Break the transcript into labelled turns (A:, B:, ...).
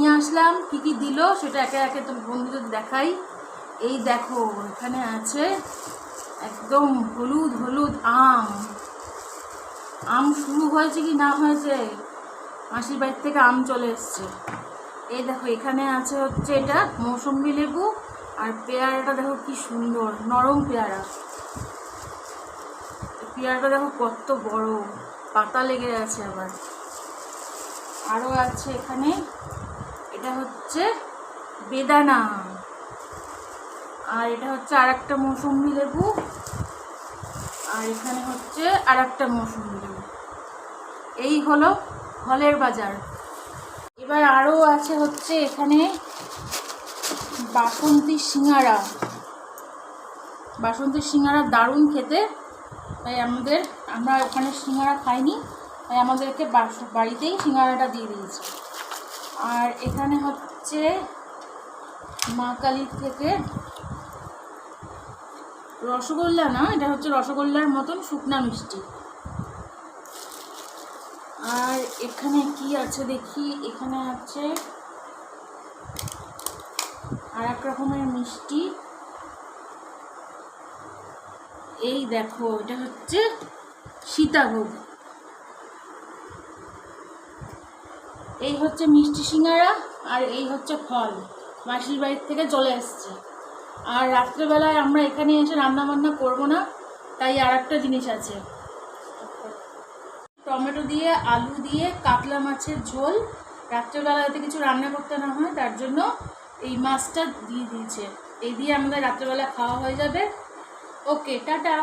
A: নিয়ে আসলাম, কী কী দিল সেটা একে একে তো বন্ধুদের দেখাই। এই দেখো এখানে আছে একদম হলুদ হলুদ আম। আম শুরু হয়েছে কি না হয়েছে, মাসির বাড়ির থেকে আম চলে এসছে। এই দেখো এখানে আছে হচ্ছে এটা মৌসুম্বি লেবু, আর পেয়ারাটা দেখো কি সুন্দর নরম পেয়ারা। পেয়ারাটা দেখো কত বড়, পাতা লেগে আছে আবার। আরও আছে এখানে, এটা হচ্ছে বেদানা, আর এটা হচ্ছে আর একটা মৌসুম্বি লেবু, আর এখানে হচ্ছে আর একটা মৌসুম্বি লেবু। এই হলো ফলের বাজার। এবার আরও আছে হচ্ছে এখানে বাসন্তী সিঙ্গারা। বাসন্তী সিঙ্গারা দারুণ খেতে, তাই আমরা ওখানে সিঙ্গারা খাইনি, তাই আমাদেরকে বাড়িতেই সিঙ্গারাটা দিয়ে দিয়েছে। আর এখানে হচ্ছে মা কালীর থেকে রসগোল্লা, না এটা হচ্ছে রসগোল্লার মতন শুকনা মিষ্টি। আর এখানে কি আছে দেখি, এখানে আছে আর এক রকমের মিষ্টি। এই দেখো এটা হচ্ছে সীতাভোগ। এই হচ্ছে মিষ্টি সিঙ্গারা, আর এই হচ্ছে ফল মাসির বাড়ির থেকে চলে এসছে। আর রাত্রেবেলায় আমরা এখানে এসে রান্না বান্না করবো না, তাই আর একটা জিনিস আছে, টমেটো দিয়ে আলু দিয়ে কাতলা মাছের ঝোল। রাত্রেবেলা যাতে কিছু রান্না করতে না হয় তার জন্য এই মাছটা দিয়ে দিয়েছে। এই দিয়ে আমাদের রাত্রেবেলা খাওয়া হয়ে যাবে। ওকে, টাটা।